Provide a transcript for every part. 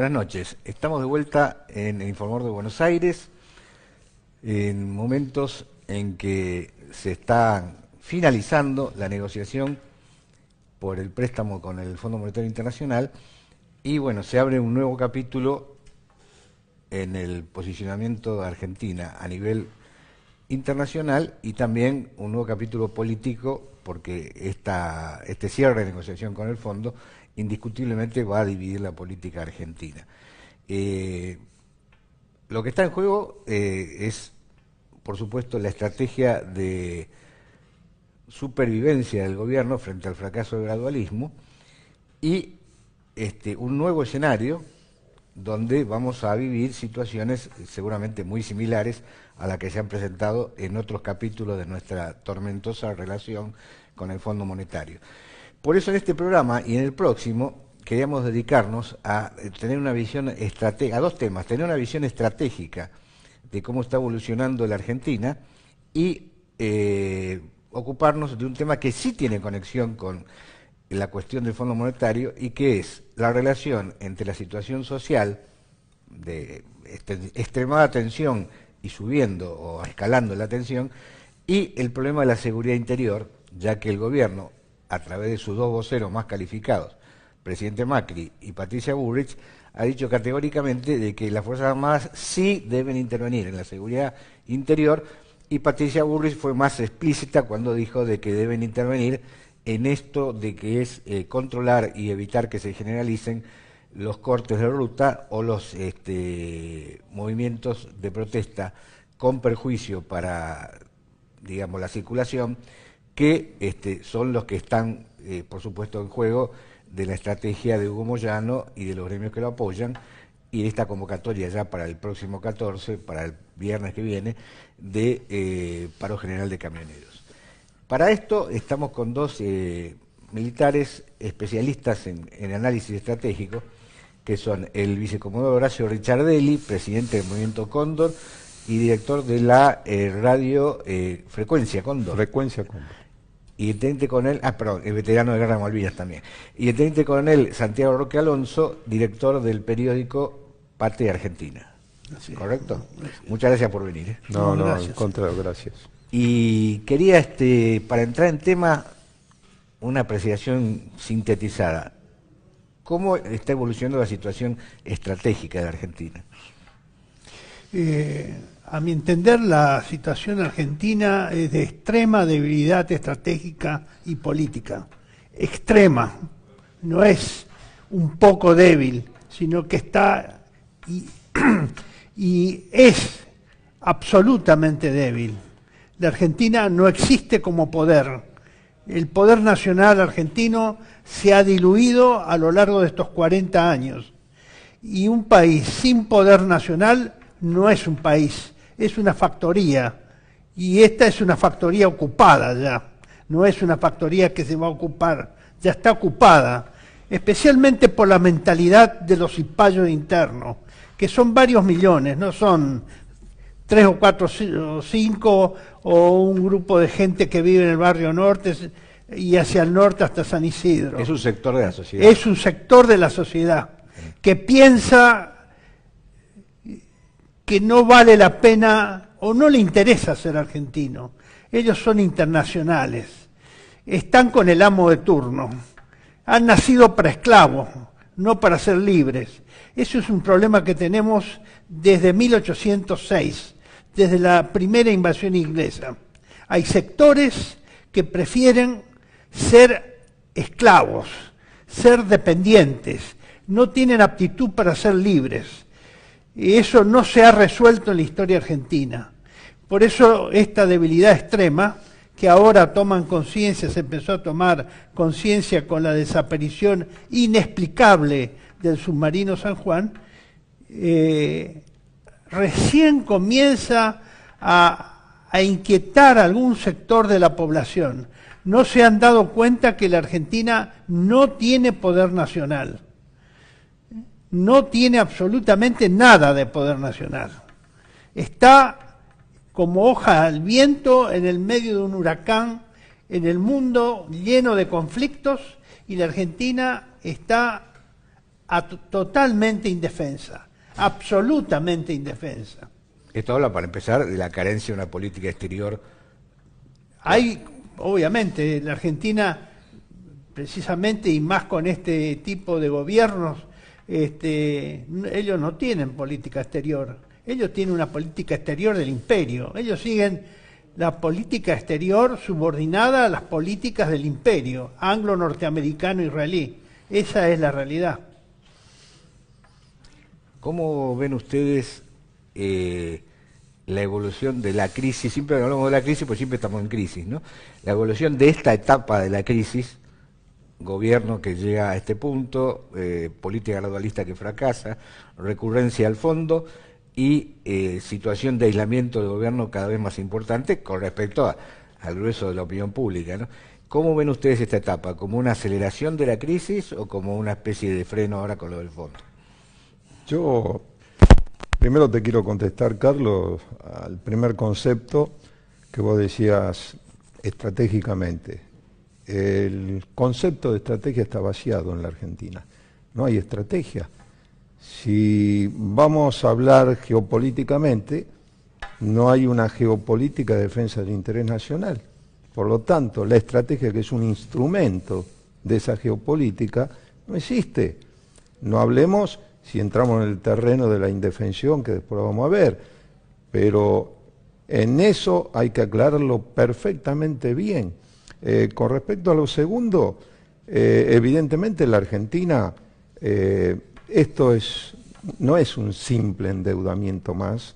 buenas noches. Estamos de vuelta en el Informador de Buenos Aires, en momentos en que se está finalizando la negociación por el préstamo con el Fondo Monetario Internacional y bueno, se abre un nuevo capítulo en el posicionamiento de Argentina a nivel internacional y también un nuevo capítulo político porque este cierre de negociación con el fondo indiscutiblemente va a dividir la política argentina. Lo que está en juego es, por supuesto, la estrategia de supervivencia del gobierno frente al fracaso del gradualismo y un nuevo escenario donde vamos a vivir situaciones seguramente muy similares a las que se han presentado en otros capítulos de nuestra tormentosa relación con el Fondo Monetario. Por eso en este programa y en el próximo queríamos dedicarnos a tener una visión estratégica, a dos temas, tener una visión estratégica de cómo está evolucionando la Argentina y ocuparnos de un tema que sí tiene conexión con la cuestión del Fondo Monetario y que es la relación entre la situación social de extremada tensión y subiendo o escalando la tensión y el problema de la seguridad interior, ya que el gobierno, a través de sus dos voceros más calificados, presidente Macri y Patricia Bullrich, ha dicho categóricamente de que las Fuerzas Armadas sí deben intervenir en la seguridad interior y Patricia Bullrich fue más explícita cuando dijo de que deben intervenir en esto de que es controlar y evitar que se generalicen los cortes de ruta o los movimientos de protesta con perjuicio para, digamos, la circulación, que son los que están, por supuesto, en juego de la estrategia de Hugo Moyano y de los gremios que lo apoyan, y de esta convocatoria ya para el próximo 14, para el viernes que viene, de paro general de camioneros. Para esto estamos con dos militares especialistas en análisis estratégico, que son el vicecomodoro Horacio Ricciardelli, presidente del Movimiento Cóndor, y director de la radio Frecuencia Cóndor. Frecuencia Cóndor. Y el teniente coronel, el veterano de Guerra de Malvinas también. Y el teniente coronel Santiago Roque Alonso, director del periódico Patria Argentina. ¿Correcto? Muchas gracias por venir. No, al contrario, gracias. Y quería, para entrar en tema, una apreciación sintetizada. ¿Cómo está evolucionando la situación estratégica de la Argentina? A mi entender, la situación argentina es de extrema debilidad estratégica y política. Extrema. No es un poco débil, sino que está y es absolutamente débil. La Argentina no existe como poder. El poder nacional argentino se ha diluido a lo largo de estos 40 años. Y un país sin poder nacional no es un país, es una factoría. Y esta es una factoría ocupada ya. No es una factoría que se va a ocupar, ya está ocupada. Especialmente por la mentalidad de los cipayos internos, que son varios millones, no son 3 o 4 o 5 o un grupo de gente que vive en el barrio norte y hacia el norte hasta San Isidro. Es un sector de la sociedad. Es un sector de la sociedad que piensa que no vale la pena o no le interesa ser argentino. Ellos son internacionales, están con el amo de turno, han nacido para esclavos, no para ser libres. Eso es un problema que tenemos desde 1806, desde la primera invasión inglesa. Hay sectores que prefieren ser esclavos, ser dependientes, no tienen aptitud para ser libres. Y eso no se ha resuelto en la historia argentina. Por eso esta debilidad extrema, que ahora toman conciencia, se empezó a tomar conciencia con la desaparición inexplicable del submarino San Juan, recién comienza a inquietar a algún sector de la población. No se han dado cuenta que la Argentina no tiene poder nacional. No tiene absolutamente nada de poder nacional. Está como hoja al viento en el medio de un huracán, en el mundo lleno de conflictos, y la Argentina está totalmente indefensa, absolutamente indefensa. Esto habla, para empezar, de la carencia de una política exterior. Hay, obviamente, la Argentina, precisamente, y más con este tipo de gobiernos, ellos no tienen política exterior. Ellos tienen una política exterior del imperio. Ellos siguen la política exterior subordinada a las políticas del imperio, anglo-norteamericano-israelí. Esa es la realidad. ¿Cómo ven ustedes la evolución de la crisis? Siempre hablamos de la crisis, pues siempre estamos en crisis, ¿no? La evolución de esta etapa de la crisis, gobierno que llega a este punto, política gradualista que fracasa, recurrencia al fondo y situación de aislamiento del gobierno cada vez más importante con respecto al grueso de la opinión pública, ¿no? ¿Cómo ven ustedes esta etapa? ¿Como una aceleración de la crisis o como una especie de freno ahora con lo del fondo? Yo primero te quiero contestar, Carlos, al primer concepto que vos decías estratégicamente. El concepto de estrategia está vaciado en la Argentina. No hay estrategia. Si vamos a hablar geopolíticamente, no hay una geopolítica de defensa del interés nacional. Por lo tanto, la estrategia, que es un instrumento de esa geopolítica, no existe. No hablemos si entramos en el terreno de la indefensión, que después lo vamos a ver, pero en eso hay que aclararlo perfectamente bien. Con respecto a lo segundo, evidentemente la Argentina, esto no es un simple endeudamiento más,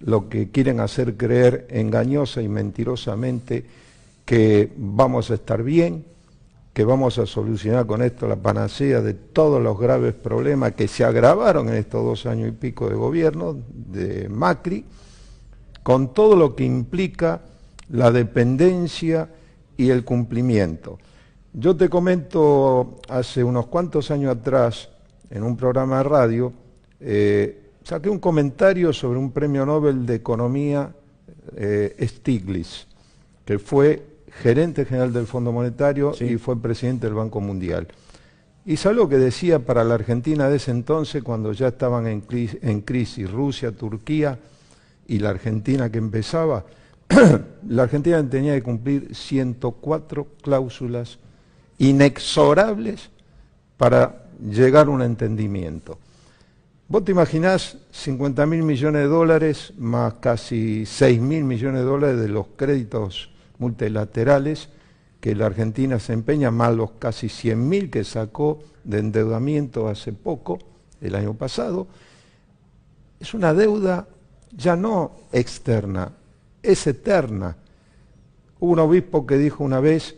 lo que quieren hacer creer engañosa y mentirosamente que vamos a estar bien, que vamos a solucionar con esto la panacea de todos los graves problemas que se agravaron en estos 2 años y pico de gobierno de Macri, con todo lo que implica la dependencia y el cumplimiento. Yo te comento, hace unos cuantos años atrás, en un programa de radio, saqué un comentario sobre un premio Nobel de Economía, Stiglitz, que fue gerente general del Fondo Monetario, sí, y fue presidente del Banco Mundial. Y ¿sabes lo que decía para la Argentina de ese entonces, cuando ya estaban en crisis Rusia, Turquía y la Argentina que empezaba? La Argentina tenía que cumplir 104 cláusulas inexorables para llegar a un entendimiento. Vos te imaginás 50.000 millones de dólares más casi 6.000 millones de dólares de los créditos multilaterales que la Argentina se empeña, más los casi 100.000 que sacó de endeudamiento hace poco, el año pasado. Es una deuda ya no externa, es eterna. Hubo un obispo que dijo una vez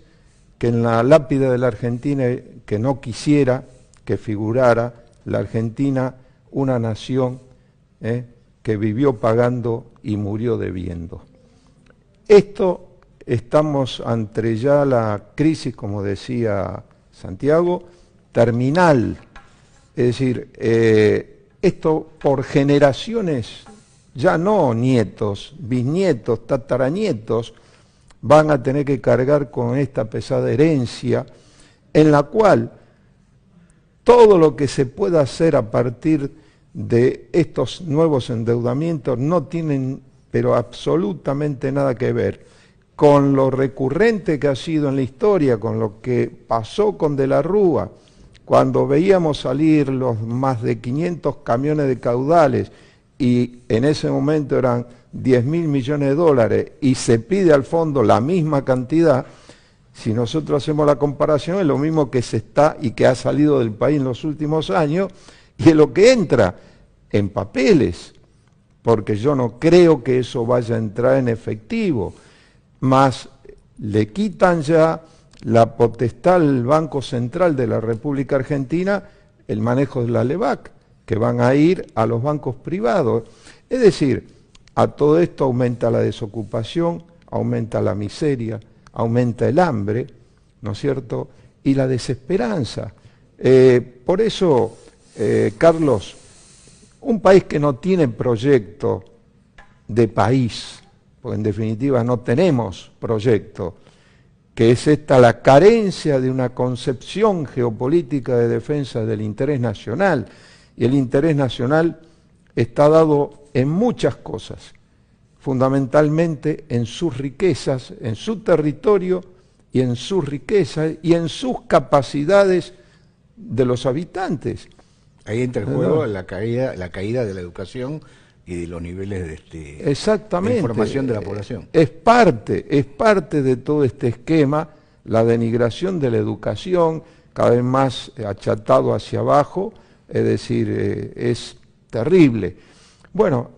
que en la lápida de la Argentina, que no quisiera que figurara la Argentina una nación que vivió pagando y murió debiendo. Esto, estamos ante ya la crisis, como decía Santiago, terminal. Es decir, esto por generaciones, ya no nietos, bisnietos, tataranietos, van a tener que cargar con esta pesada herencia, en la cual todo lo que se pueda hacer a partir de estos nuevos endeudamientos no tienen, pero absolutamente nada que ver con lo recurrente que ha sido en la historia, con lo que pasó con De la Rúa, cuando veíamos salir los más de 500 camiones de caudales y en ese momento eran 10.000 millones de dólares y se pide al fondo la misma cantidad. Si nosotros hacemos la comparación, es lo mismo que se está y que ha salido del país en los últimos años, y es lo que entra en papeles, porque yo no creo que eso vaya a entrar en efectivo, más le quitan ya la potestad al Banco Central de la República Argentina el manejo de la LEVAC, que van a ir a los bancos privados. Es decir, a todo esto aumenta la desocupación, aumenta la miseria, aumenta el hambre, ¿no es cierto?, y la desesperanza. Por eso, Carlos, un país que no tiene proyecto de país, porque en definitiva no tenemos proyecto, que es esta la carencia de una concepción geopolítica de defensa del interés nacional, y el interés nacional está dado en muchas cosas, fundamentalmente en sus riquezas, en su territorio y en sus riquezas y en sus capacidades de los habitantes. Ahí entra en juego la caída de la educación y de los niveles de información de la población. Es parte de todo este esquema, la denigración de la educación, cada vez más achatado hacia abajo, es decir, es terrible. Bueno,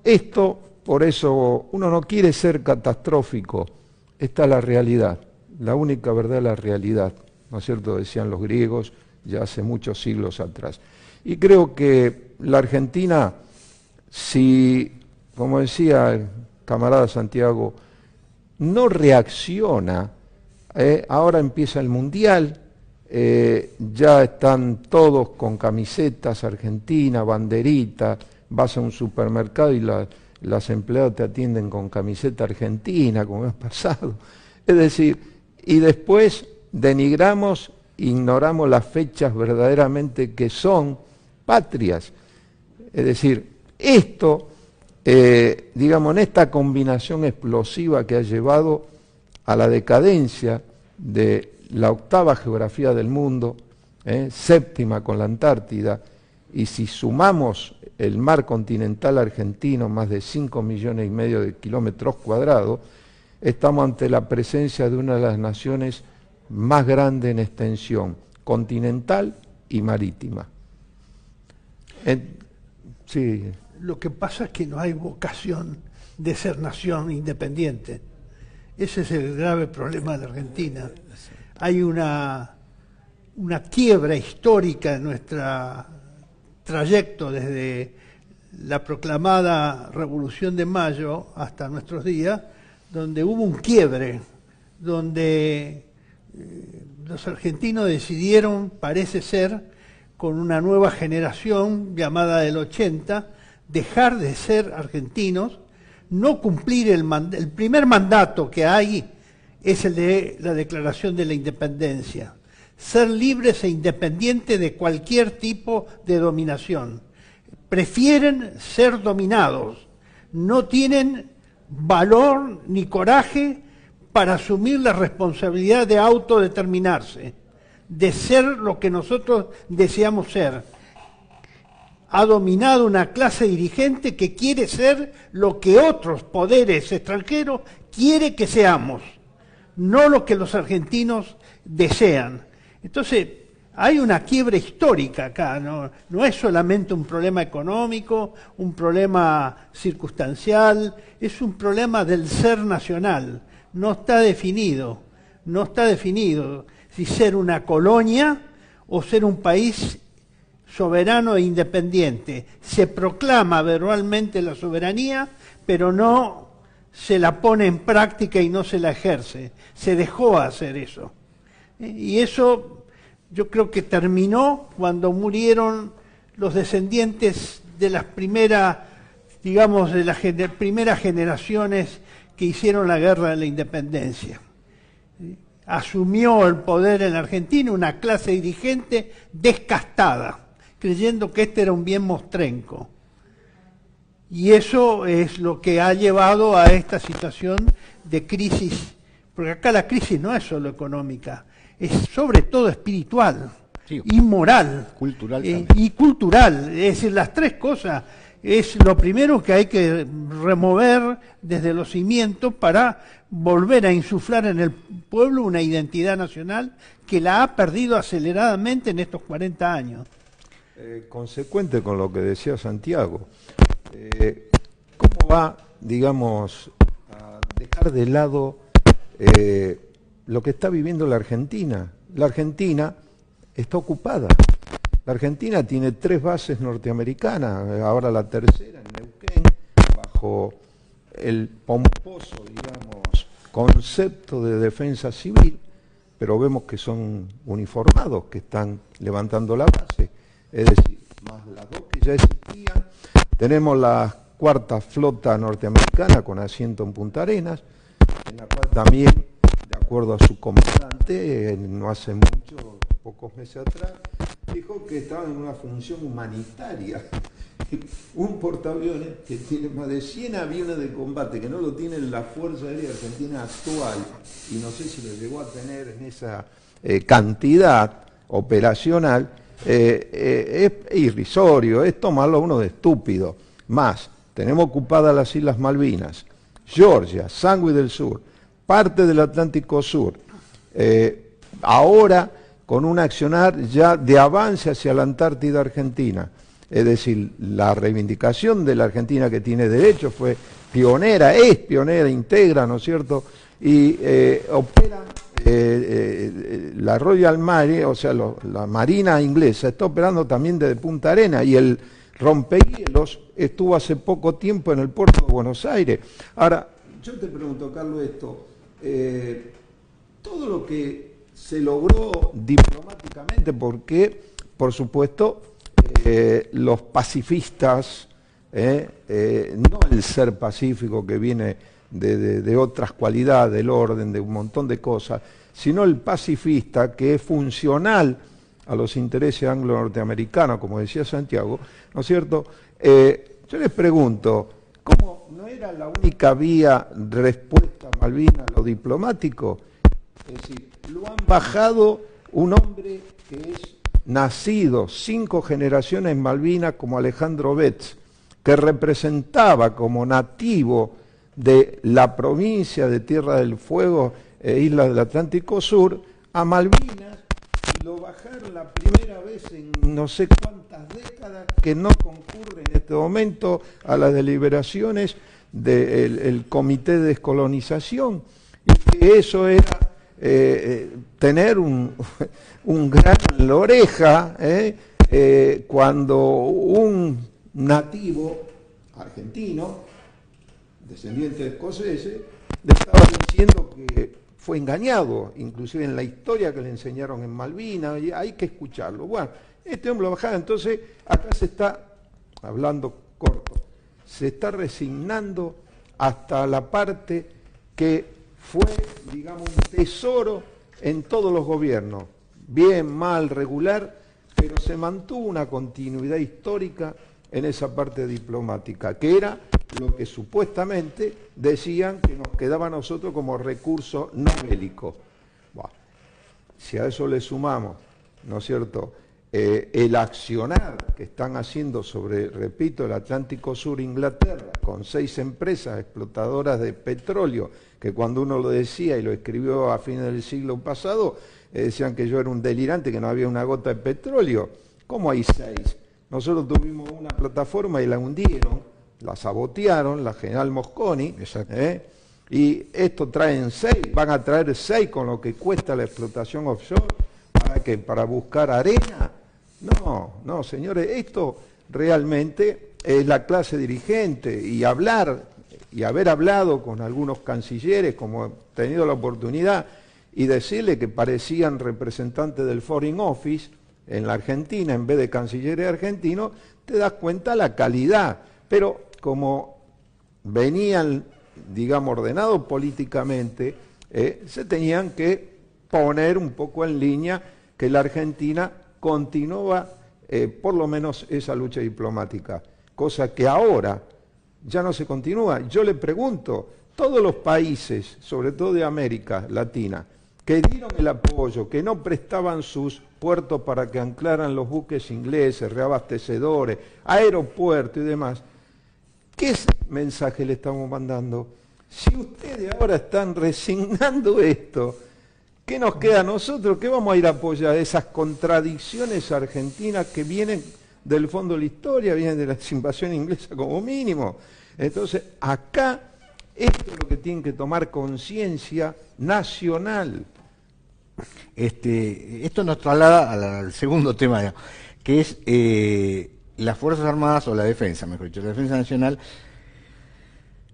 esto, por eso uno no quiere ser catastrófico, esta es la realidad, la única verdad es la realidad, ¿no es cierto?, decían los griegos ya hace muchos siglos atrás. Y creo que la Argentina, si, como decía el camarada Santiago, no reacciona, ahora empieza el Mundial, ya están todos con camisetas argentinas, banderitas, vas a un supermercado y las empleadas te atienden con camiseta argentina, como es pasado. Es decir, y después denigramos, ignoramos las fechas verdaderamente que son patrias. Es decir, esto, digamos, en esta combinación explosiva que ha llevado a la decadencia de la octava geografía del mundo, séptima con la Antártida, y si sumamos el mar continental argentino, más de 5,5 millones de kilómetros cuadrados, estamos ante la presencia de una de las naciones más grandes en extensión, continental y marítima. Sí. Lo que pasa es que no hay vocación de ser nación independiente. Ese es el grave problema de la Argentina. Hay una quiebra histórica en nuestro trayecto desde la proclamada Revolución de Mayo hasta nuestros días, donde hubo un quiebre, donde los argentinos decidieron, parece ser, con una nueva generación llamada del 80, dejar de ser argentinos, no cumplir el primer mandato que hay es el de la Declaración de la Independencia, ser libres e independientes de cualquier tipo de dominación. Prefieren ser dominados, no tienen valor ni coraje para asumir la responsabilidad de autodeterminarse, de ser lo que nosotros deseamos ser. Ha dominado una clase dirigente que quiere ser lo que otros poderes extranjeros quieren que seamos, no lo que los argentinos desean. Entonces, hay una quiebra histórica acá, no es solamente un problema económico, un problema circunstancial, es un problema del ser nacional, no está definido si ser una colonia o ser un país soberano e independiente. Se proclama verbalmente la soberanía, pero no se la pone en práctica y no se la ejerce. Se dejó hacer eso. Y eso yo creo que terminó cuando murieron los descendientes de las primeras, digamos, de las primeras generaciones que hicieron la guerra de la independencia. Asumió el poder en Argentina una clase dirigente descastada, creyendo que este era un bien mostrenco. Y eso es lo que ha llevado a esta situación de crisis, porque acá la crisis no es solo económica, es sobre todo espiritual, sí, y moral, cultural y cultural. Es decir, las tres cosas es lo primero que hay que remover desde los cimientos para volver a insuflar en el pueblo una identidad nacional que la ha perdido aceleradamente en estos 40 años. Consecuente con lo que decía Santiago, ¿cómo va, digamos, a dejar de lado lo que está viviendo la Argentina? La Argentina está ocupada. La Argentina tiene 3 bases norteamericanas, ahora la tercera en Neuquén, bajo el pomposo, digamos, concepto de defensa civil, pero vemos que son uniformados, que están levantando la base, es decir, más las 2 que ya existían. Tenemos la 4ª flota norteamericana con asiento en Punta Arenas, en la cual también, de acuerdo a su comandante, no hace mucho, pocos meses atrás, dijo que estaba en una función humanitaria. Un portaaviones que tiene más de 100 aviones de combate, que no lo tiene la Fuerza Aérea Argentina actual, y no sé si lo llegó a tener en esa cantidad operacional, es irrisorio, es tomarlo a uno de estúpido. Más, tenemos ocupadas las Islas Malvinas, Georgia, Sandwich del Sur, parte del Atlántico Sur, ahora con un accionar ya de avance hacia la Antártida Argentina. Es decir, la reivindicación de la Argentina, que tiene derecho, fue pionera, es pionera, integra, ¿no es cierto? Y opera la Royal Navy, o sea, la Marina inglesa, está operando también desde Punta Arenas, y el rompehielos estuvo hace poco tiempo en el puerto de Buenos Aires. Ahora, yo te pregunto, Carlos, esto, todo lo que se logró diplomáticamente, porque, por supuesto, los pacifistas, no el ser pacífico que viene de otras cualidades, del orden, de un montón de cosas, sino el pacifista que es funcional a los intereses anglo-norteamericanos, como decía Santiago, ¿no es cierto? Yo les pregunto, ¿cómo no era la única vía de respuesta a Malvinas lo diplomático? Es decir, lo han bajado un hombre que es nacido 5 generaciones en Malvinas como Alejandro Betz, que representaba como nativo de la provincia de Tierra del Fuego e Islas del Atlántico Sur a Malvinas, y lo bajaron la primera vez en no sé cuántas décadas, que no concurre en este momento a las deliberaciones del Comité de Descolonización, y que eso era tener un gran en la oreja cuando un nativo argentino, descendiente de escoceses, le estaba diciendo que fue engañado, inclusive en la historia que le enseñaron en Malvinas, y hay que escucharlo. Bueno, este hombre lo bajaba, entonces acá se está, hablando corto, se está resignando hasta la parte que fue, digamos, un tesoro en todos los gobiernos, bien, mal, regular, pero se mantuvo una continuidad histórica en esa parte diplomática, que era lo que supuestamente decían que nos quedaba a nosotros como recurso no bélico. Bueno, si a eso le sumamos, ¿no es cierto?, el accionar que están haciendo sobre, repito, el Atlántico Sur, Inglaterra, con 6 empresas explotadoras de petróleo, que cuando uno lo decía y lo escribió a fines del siglo pasado, decían que yo era un delirante, que no había una gota de petróleo. ¿Cómo hay 6? Nosotros tuvimos una plataforma y la hundieron, la sabotearon, la General Mosconi, y esto traen 6, van a traer 6 con lo que cuesta la explotación offshore. ¿Para qué? ¿Para buscar arena? No, señores, esto realmente es la clase dirigente, y hablar, y haber hablado con algunos cancilleres, como he tenido la oportunidad, y decirle que parecían representantes del Foreign Office en la Argentina en vez de cancilleres argentinos, te das cuenta la calidad. Pero como venían, digamos, ordenados políticamente, se tenían que poner un poco en línea que la Argentina continúa por lo menos esa lucha diplomática, cosa que ahora ya no se continúa. Yo le pregunto, todos los países, sobre todo de América Latina, que dieron el apoyo, que no prestaban sus puertos para que anclaran los buques ingleses, reabastecedores, aeropuertos y demás, ¿qué mensaje le estamos mandando? Si ustedes ahora están resignando esto, ¿qué nos queda a nosotros? ¿Qué vamos a ir a apoyar? Esas contradicciones argentinas que vienen del fondo de la historia, vienen de la invasión inglesa como mínimo. Entonces, acá, esto es lo que tienen que tomar conciencia nacional. Esto nos traslada al segundo tema, que es las Fuerzas Armadas, o la defensa, mejor dicho, la defensa nacional,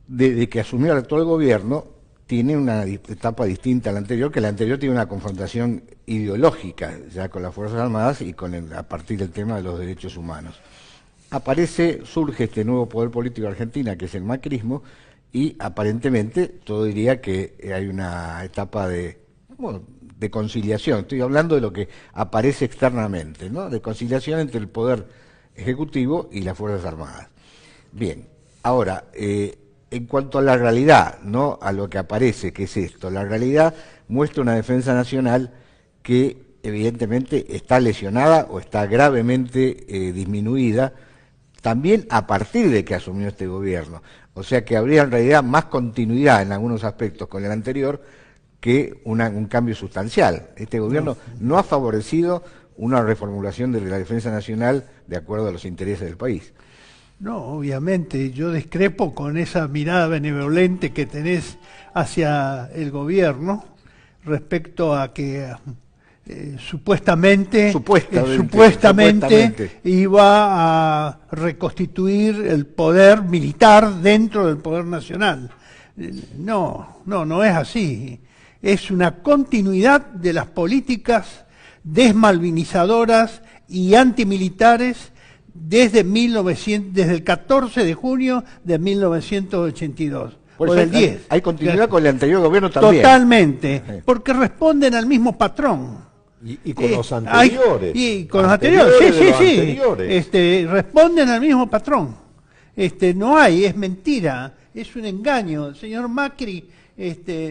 desde que asumió el actual gobierno, tiene una etapa distinta a la anterior, que la anterior tiene una confrontación ideológica ya con las Fuerzas Armadas y a partir del tema de los derechos humanos. Surge este nuevo poder político de Argentina, que es el macrismo, y aparentemente todo diría que hay una etapa de Bueno, de conciliación, estoy hablando de lo que aparece externamente, ¿no? De conciliación entre el Poder Ejecutivo y las Fuerzas Armadas. Bien, ahora, en cuanto a la realidad, no a lo que aparece, que es esto, la realidad muestra una defensa nacional que evidentemente está lesionada o está gravemente disminuida, también a partir de que asumió este gobierno. O sea que habría en realidad más continuidad en algunos aspectos con el anterior que un cambio sustancial. Este gobierno no ha favorecido una reformulación de la defensa nacional de acuerdo a los intereses del país. No, obviamente, yo discrepo con esa mirada benevolente que tenés hacia el gobierno respecto a que supuestamente iba a reconstituir el poder militar dentro del poder nacional. No es así. Es una continuidad de las políticas desmalvinizadoras y antimilitares desde el 14 de junio de 1982. O del 10. Hay continuidad con el anterior gobierno también. Totalmente, porque responden al mismo patrón. Y con los anteriores. Y con los anteriores, sí. Responden al mismo patrón. No hay, es mentira, es un engaño. El señor Macri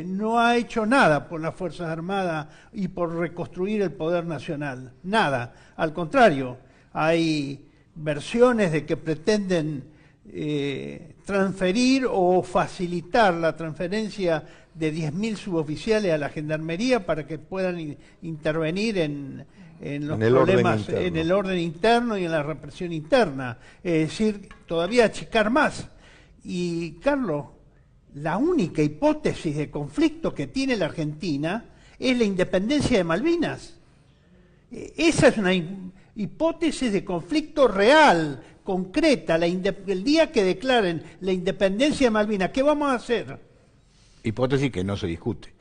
no ha hecho nada por las Fuerzas Armadas y por reconstruir el poder nacional. Nada. Al contrario, hay versiones de que pretenden transferir o facilitar la transferencia de 10.000 suboficiales a la Gendarmería para que puedan intervenir en los problemas, en el orden interno y en la represión interna. Es decir, todavía achicar más. Y, Carlos, la única hipótesis de conflicto que tiene la Argentina es la independencia de Malvinas. Esa es una hipótesis de conflicto real, concreta. El día que declaren la independencia de Malvinas, ¿qué vamos a hacer? Hipótesis que no se discute,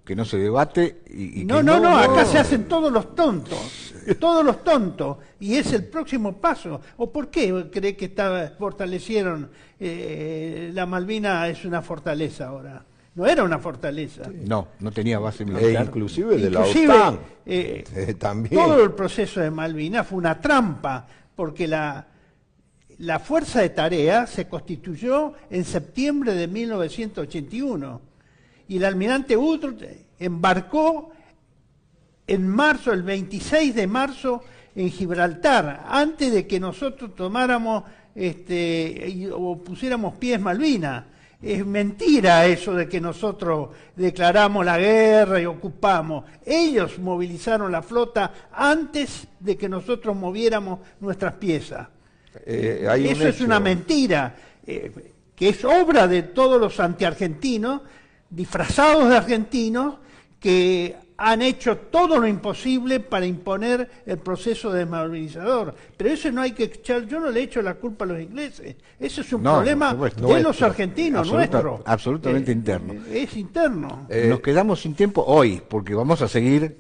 que no se debate y no, acá se hacen todos los tontos, y es el próximo paso. ¿O por qué cree que fortalecieron la Malvina es una fortaleza ahora? No era una fortaleza. No tenía base militar. Inclusive de la OTAN. También. Todo el proceso de Malvinas fue una trampa, porque la Fuerza de Tarea se constituyó en septiembre de 1981 y el almirante Woodruff embarcó en marzo, el 26 de marzo, en Gibraltar, antes de que nosotros tomáramos o pusiéramos pies en Malvinas. Es mentira eso de que nosotros declaramos la guerra y ocupamos. Ellos movilizaron la flota antes de que nosotros moviéramos nuestras piezas. Eso es una mentira, que es obra de todos los antiargentinos, disfrazados de argentinos, que han hecho todo lo imposible para imponer el proceso desmovilizador. Pero eso no hay que echar, yo no le echo la culpa a los ingleses, ese es un problema de los argentinos, nuestro. Absolutamente interno. Es interno. Nos quedamos sin tiempo hoy, porque vamos a seguir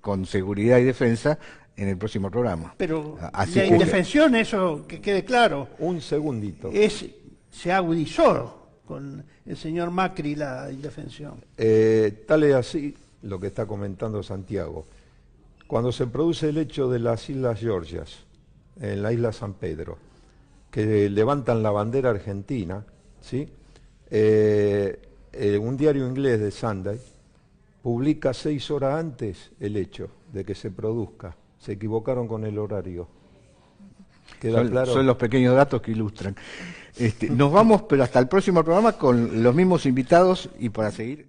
con seguridad y defensa en el próximo programa. Pero la indefensión, eso que quede claro. Un segundito. Se agudizó con el señor Macri la indefensión. Tal es así lo que está comentando Santiago. Cuando se produce el hecho de las Islas Georgias, en la isla San Pedro, que levantan la bandera argentina, ¿sí? Un diario inglés de Sunday publica 6 horas antes el hecho de que se produzca. Se equivocaron con el horario. ¿Queda claro? Son los pequeños datos que ilustran. Nos vamos, pero hasta el próximo programa con los mismos invitados y para seguir.